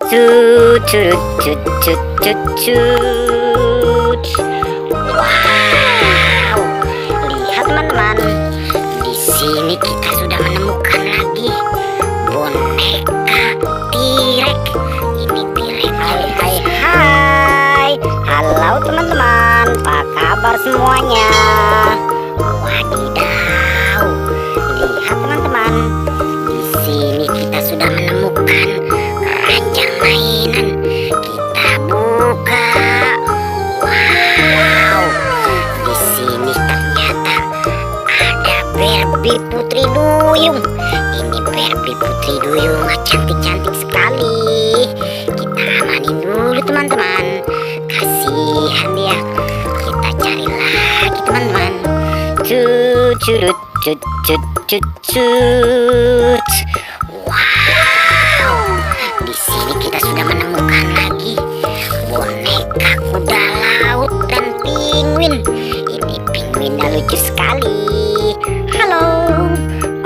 Cut cut cut cut cut cut. Wow, lihat teman-teman, di sini kita sudah menemukan lagi boneka tirek. Ini tirek. Hai, halo teman-teman, apa kabar semuanya? Wadidaw, lihat teman-teman, di sini kita sudah menemukan keranjang mainan. Kita buka. Wow, di sini ternyata ada Barbie Putri Duyung. Ini Barbie Putri Duyung cantik-cantik sekali. Kita amanin dulu teman-teman. Kasihan dia. Kita cari lagi teman-teman. Curut cut cut cut cut. Wow, di sini kita sudah menemukan lagi boneka kuda laut dan penguin. Ini penguinnya lucu sekali. Halo.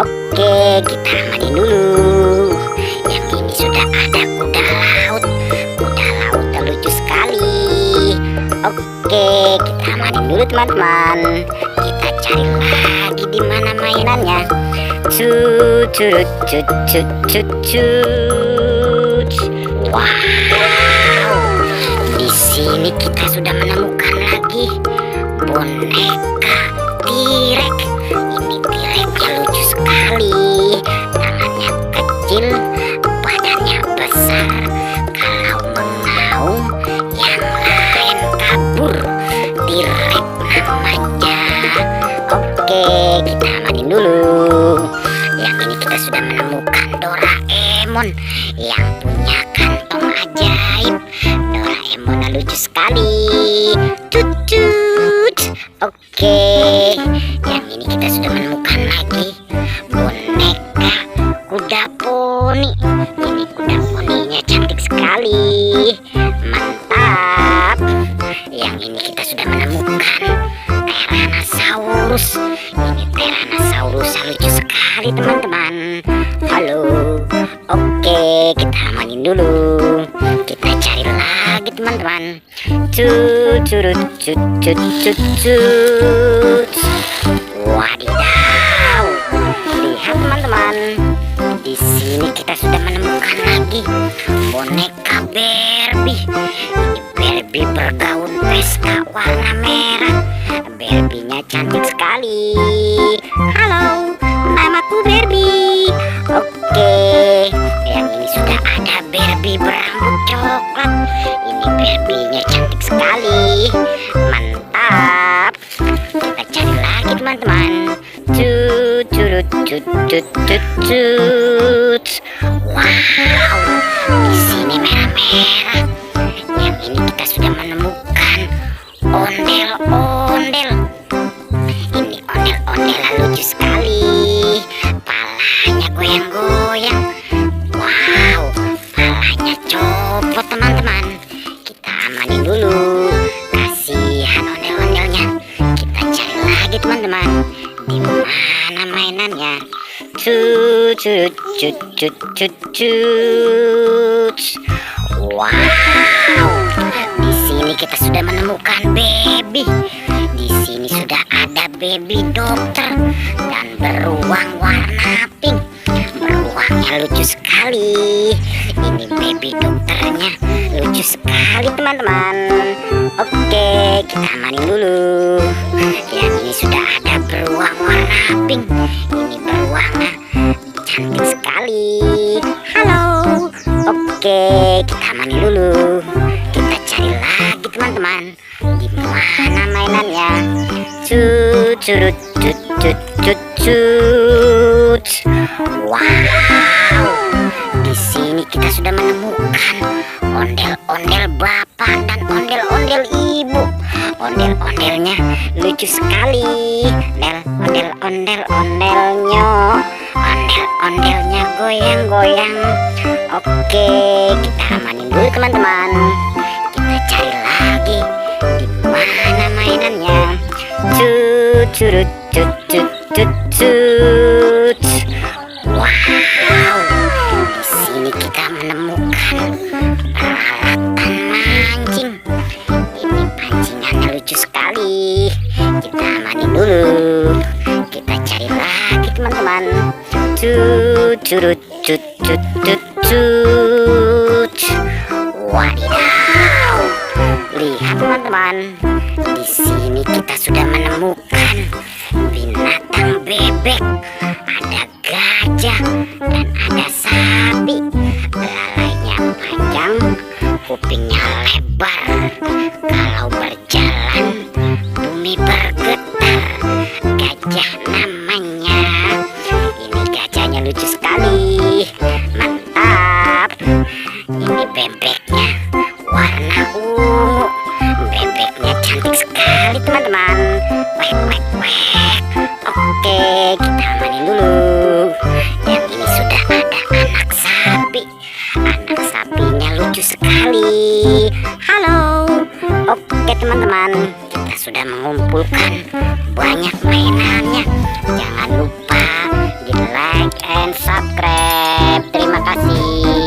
Oke, kita amanin dulu. Yang ini sudah ada kuda laut. Kuda lautnya lucu sekali. Oke, kita amanin dulu teman-teman. Kita cari lagi di mana mainannya. Cut cut cut cut cut cut. Wow, di sini kita sudah menemukan lagi boneka tirek. Ini tireknya lucu sekali. Tangannya kecil, badannya besar. Kalau mengaum, yang lain kabur. Tirek namanya. Oke, kita amanin dulu. Yang ini kita sudah menemukan Doraemon yang punya kantong ajaib. Doraemonnya lucu sekali. Cut cut. Oke, yang ini kita sudah menemukan lagi boneka kuda poni. Ini kuda poninya cantik sekali. Mantap. Yang ini kita sudah menemukan Tyrannosaurus. Ini Tyrannosaurus lucu sekali teman-teman. Halo. Oke, kita amanin dulu. Kita cari lagi teman-teman. Cut cut cut cut cut cut. Wadidaw, lihat teman-teman, di sini kita sudah menemukan lagi boneka Barbie. Ini Barbie bergaun peska warna merah. Barbie-nya cantik sekali. Halo, namaku Barbie. Oke, yang ini sudah ada Barbie berambut coklat. Ini Barbie-nya cantik sekali. Mantap. Kita cari lagi teman-teman. Cut cut cut cut cut cut. Wow, di sini merah-merah. Yang ini kita sudah menemukan Ondel Ondel. Ini Ondel Ondel lucu sekali. Palanya goyang-goyang. Wow, palanya copot teman-teman. Kita amanin dulu. Kasihan ondel-ondelnya. Kita cari lagi teman-teman. Di mana mainannya? Cut cut cut cut cut cut. Wow, di sini kita sudah menemukan baby. Di sini sudah ada baby dokter dan beruang warna pink. Beruangnya lucu sekali. Ini baby dokternya lucu sekali teman-teman. Oke, kita amanin dulu. Yang ini sudah ada beruang warna pink. Ini beruangnya cantik sekali. Halo. Oke, kita amanin dulu. Kita cari lagi teman-teman. Di mana mainannya? Cut cut cut cut cut cut. Wow, di sini kita sudah menemukan ondel-ondel bapak dan ondel-ondel ibu. Ondel-ondelnya lucu sekali. Ondel-ondelnya. Ondel-ondelnya goyang-goyang. Oke, kita amanin dulu teman-teman. Kita cari lagi di mana mainannya. Cut cut cut cut cut cut. Wow, di sini kita menemukan peralatan mancing. Ini pancingannya lucu sekali. Kita amanin dulu. Kita cari lagi teman-teman. Wadidaw, lihat teman-teman, di sini kita sudah menemukan binatang bebek. Ada gajah dan ada sapi. Belalainya panjang, kupingnya lebar. Kalau berjalan, bumi bergetar. Gajah namanya. Ini gajahnya lucu sekali. Mantap. Ini bebeknya warna ungu. Bebeknya cantik sekali teman-teman. Wek wek wek. Oke, kita amanin dulu. Yang ini sudah ada anak sapi. Anak sapinya lucu sekali. Halo. Oke teman-teman, kita sudah mengumpulkan banyak mainannya. Jangan lupa di like and subscribe. Terima kasih.